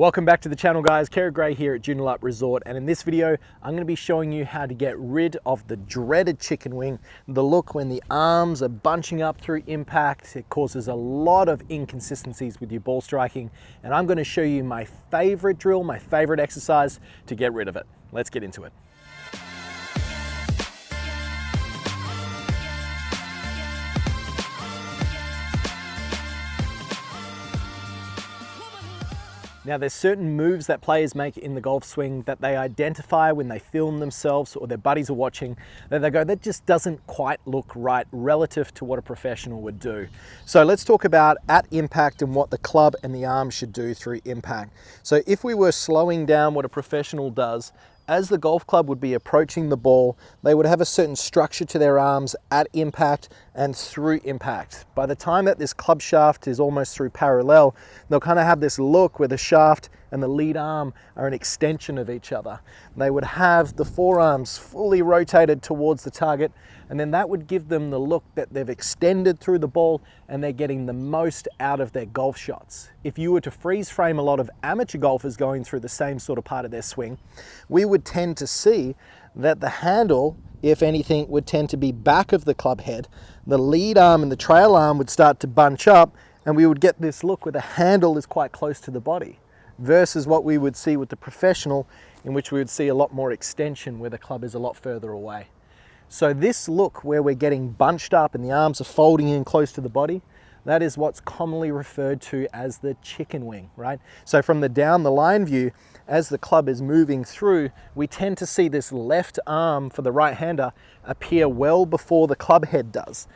Welcome back to the channel, guys. Kerrod here at Joondalup Resort, and in this video I'm going to be showing you how to get rid of the dreaded chicken wing, the look when the arms are bunching up through impact. It causes a lot of inconsistencies with your ball striking, and I'm going to show you my favorite drill, my favorite exercise to get rid of it. Let's get into it. Now, there's certain moves that players make in the golf swing that they identify when they film themselves or their buddies are watching, that they go, that just doesn't quite look right relative to what a professional would do. So let's talk about at impact and what the club and the arm should do through impact. So if we were slowing down what a professional does, as the golf club would be approaching the ball, they would have a certain structure to their arms at impact and through impact. By the time that this club shaft is almost through parallel, they'll kind of have this look where the shaft and the lead arm are an extension of each other. They would have the forearms fully rotated towards the target, and then that would give them the look that they've extended through the ball and they're getting the most out of their golf shots. If you were to freeze frame a lot of amateur golfers going through the same sort of part of their swing, we would tend to see that the handle, if anything, would tend to be back of the club head. The lead arm and the trail arm would start to bunch up, and we would get this look where the handle is quite close to the body, versus what we would see with the professional, in which we would see a lot more extension where the club is a lot further away. So this look where we're getting bunched up and the arms are folding in close to the body, that is what's commonly referred to as the chicken wing, right? So from the down the line view, as the club is moving through, we tend to see this left arm for the right hander appear well before the club head does.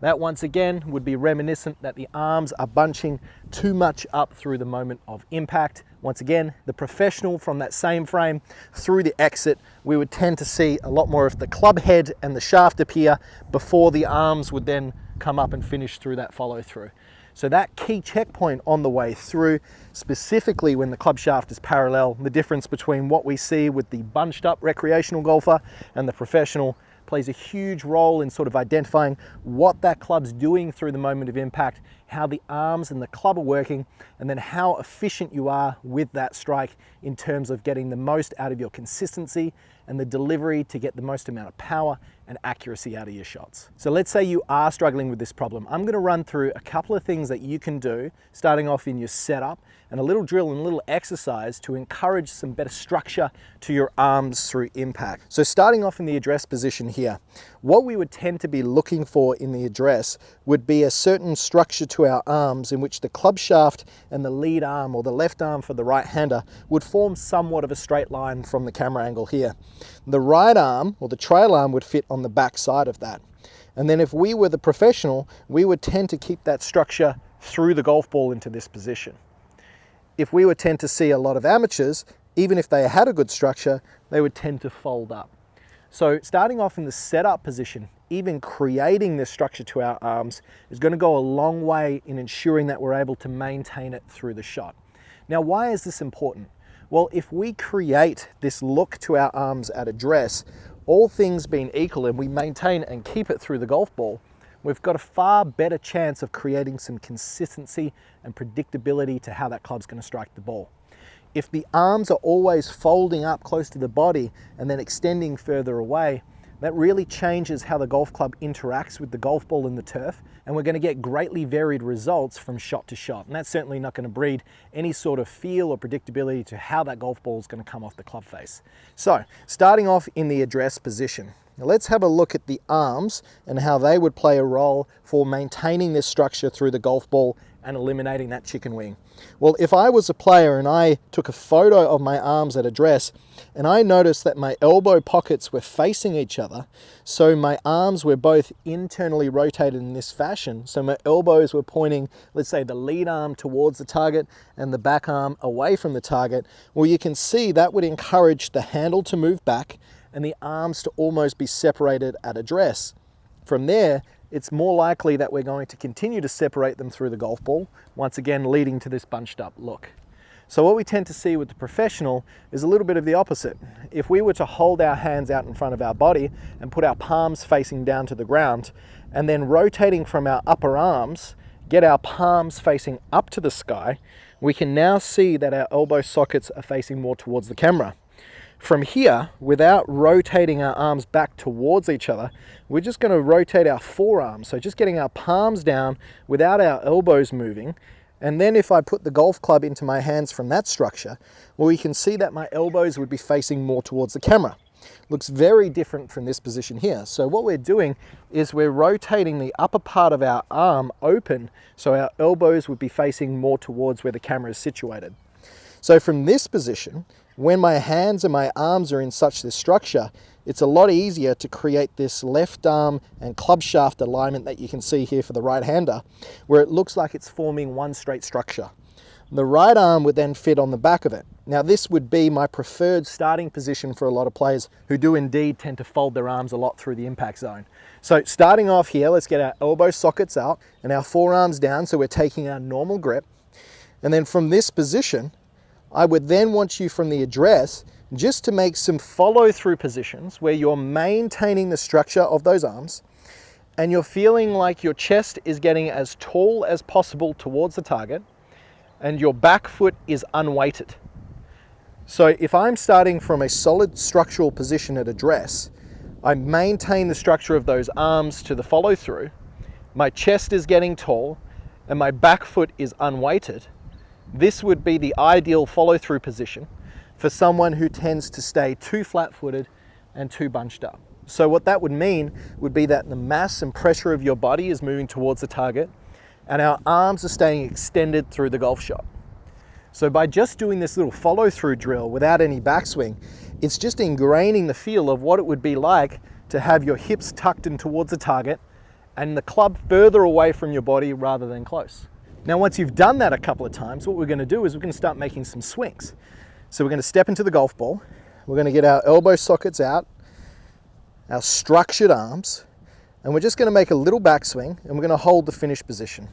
That once again would be reminiscent that the arms are bunching too much up through the moment of impact. Once again, the professional from that same frame through the exit, we would tend to see a lot more of the club head and the shaft appear before the arms would then come up and finish through that follow through. So that key checkpoint on the way through, specifically when the club shaft is parallel, the difference between what we see with the bunched up recreational golfer and the professional plays a huge role in sort of identifying what that club's doing through the moment of impact, how the arms and the club are working, and then how efficient you are with that strike in terms of getting the most out of your consistency and the delivery to get the most amount of power and accuracy out of your shots. So let's say you are struggling with this problem. I'm going to run through a couple of things that you can do, starting off in your setup, and a little drill and a little exercise to encourage some better structure to your arms through impact. So starting off in the address position here, what we would tend to be looking for in the address would be a certain structure to our arms in which the club shaft and the lead arm, or the left arm for the right hander, would form somewhat of a straight line from the camera angle here. The right arm, or the trail arm, would fit on the back side of that. And then if we were the professional, we would tend to keep that structure through the golf ball into this position. If we would tend to see a lot of amateurs, even if they had a good structure, they would tend to fold up. So starting off in the setup position, even creating this structure to our arms is going to go a long way in ensuring that we're able to maintain it through the shot. Now, why is this important? Well, if we create this look to our arms at address, all things being equal, and we maintain and keep it through the golf ball, we've got a far better chance of creating some consistency and predictability to how that club's going to strike the ball. If the arms are always folding up close to the body and then extending further away, that really changes how the golf club interacts with the golf ball in the turf, and we're going to get greatly varied results from shot to shot. And that's certainly not going to breed any sort of feel or predictability to how that golf ball is going to come off the club face. So, starting off in the address position. Now let's have a look at the arms and how they would play a role for maintaining this structure through the golf ball and eliminating that chicken wing. Well, if I was a player and I took a photo of my arms at address and I noticed that my elbow pockets were facing each other, so my arms were both internally rotated in this fashion, so my elbows were pointing, let's say, the lead arm towards the target and the back arm away from the target, well, you can see that would encourage the handle to move back and the arms to almost be separated at address. From there, it's more likely that we're going to continue to separate them through the golf ball, once again leading to this bunched up look. So what we tend to see with the professional is a little bit of the opposite. If we were to hold our hands out in front of our body and put our palms facing down to the ground, and then rotating from our upper arms, get our palms facing up to the sky, we can now see that our elbow sockets are facing more towards the camera. From here, without rotating our arms back towards each other, we're just going to rotate our forearms. So just getting our palms down without our elbows moving. And then if I put the golf club into my hands from that structure, well, we can see that my elbows would be facing more towards the camera. Looks very different from this position here. So what we're doing is we're rotating the upper part of our arm open, so our elbows would be facing more towards where the camera is situated. So from this position, when my hands and my arms are in such this structure, it's a lot easier to create this left arm and club shaft alignment that you can see here for the right hander, where it looks like it's forming one straight structure. The right arm would then fit on the back of it. Now this would be my preferred starting position for a lot of players who do indeed tend to fold their arms a lot through the impact zone. So starting off here, let's get our elbow sockets out and our forearms down, so we're taking our normal grip. And then from this position, I would then want you from the address just to make some follow-through positions where you're maintaining the structure of those arms and you're feeling like your chest is getting as tall as possible towards the target and your back foot is unweighted. So if I'm starting from a solid structural position at address, I maintain the structure of those arms to the follow-through, my chest is getting tall and my back foot is unweighted. This would be the ideal follow-through position for someone who tends to stay too flat-footed and too bunched up. So what that would mean would be that the mass and pressure of your body is moving towards the target and our arms are staying extended through the golf shot. So by just doing this little follow-through drill without any backswing, it's just ingraining the feel of what it would be like to have your hips tucked in towards the target and the club further away from your body rather than close. Now, once you've done that a couple of times, what we're going to do is we're going to start making some swings. So we're going to step into the golf ball. We're going to get our elbow sockets out, our structured arms, and we're just going to make a little backswing and we're going to hold the finish position.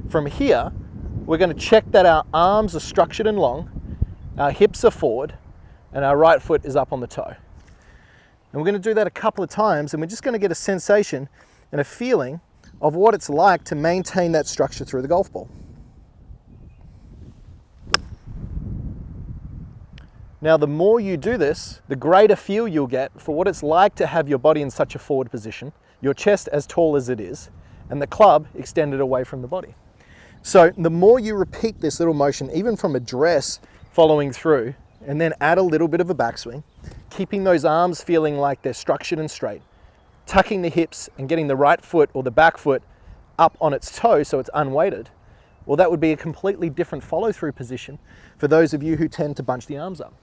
From here, we're going to check that our arms are structured and long, our hips are forward, and our right foot is up on the toe. And we're going to do that a couple of times and we're just going to get a sensation and a feeling of what it's like to maintain that structure through the golf ball. Now, the more you do this, the greater feel you'll get for what it's like to have your body in such a forward position, your chest as tall as it is, and the club extended away from the body. So the more you repeat this little motion, even from address following through, and then add a little bit of a backswing, keeping those arms feeling like they're structured and straight, tucking the hips and getting the right foot or the back foot up on its toe so it's unweighted, well, that would be a completely different follow-through position for those of you who tend to bunch the arms up.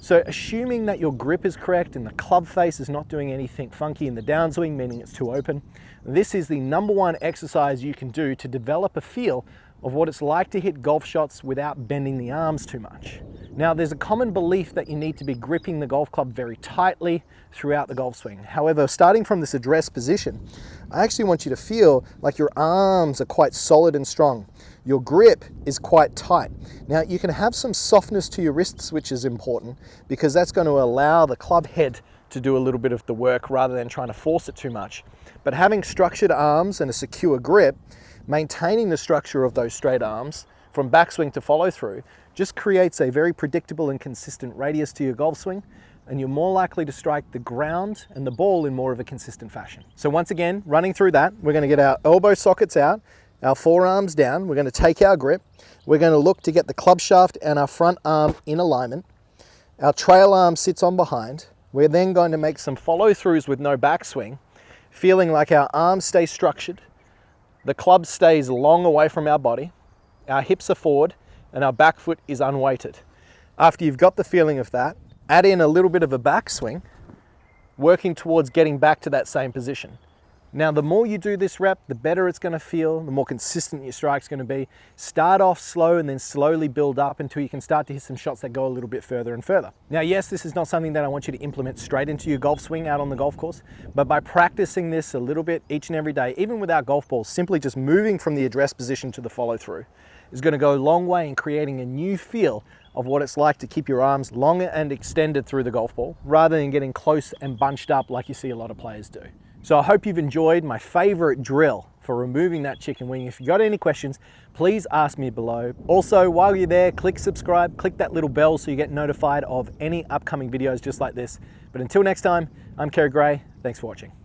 So assuming that your grip is correct and the club face is not doing anything funky in the downswing, meaning it's too open, this is the number one exercise you can do to develop a feel of what it's like to hit golf shots without bending the arms too much. Now, there's a common belief that you need to be gripping the golf club very tightly throughout the golf swing. However, starting from this address position, I actually want you to feel like your arms are quite solid and strong. Your grip is quite tight. Now, you can have some softness to your wrists, which is important because that's going to allow the club head to do a little bit of the work rather than trying to force it too much. But having structured arms and a secure grip, maintaining the structure of those straight arms from backswing to follow through just creates a very predictable and consistent radius to your golf swing, and you're more likely to strike the ground and the ball in more of a consistent fashion. So once again, running through that, we're going to get our elbow sockets out, our forearms down, we're going to take our grip, we're going to look to get the club shaft and our front arm in alignment, our trail arm sits on behind, we're then going to make some follow throughs with no backswing, feeling like our arms stay structured, the club stays long away from our body, our hips are forward, and our back foot is unweighted. After you've got the feeling of that, add in a little bit of a backswing, working towards getting back to that same position. Now, the more you do this rep, the better it's going to feel, the more consistent your strike's going to be. Start off slow and then slowly build up until you can start to hit some shots that go a little bit further and further. Now, yes, this is not something that I want you to implement straight into your golf swing out on the golf course, but by practicing this a little bit each and every day, even without golf balls, simply just moving from the address position to the follow through is going to go a long way in creating a new feel of what it's like to keep your arms long and extended through the golf ball rather than getting close and bunched up like you see a lot of players do. So I hope you've enjoyed my favorite drill for removing that chicken wing. If you got any questions, please ask me below. Also, while you're there, click subscribe, click that little bell so you get notified of any upcoming videos just like this. But until next time, I'm Kerrod. Thanks for watching.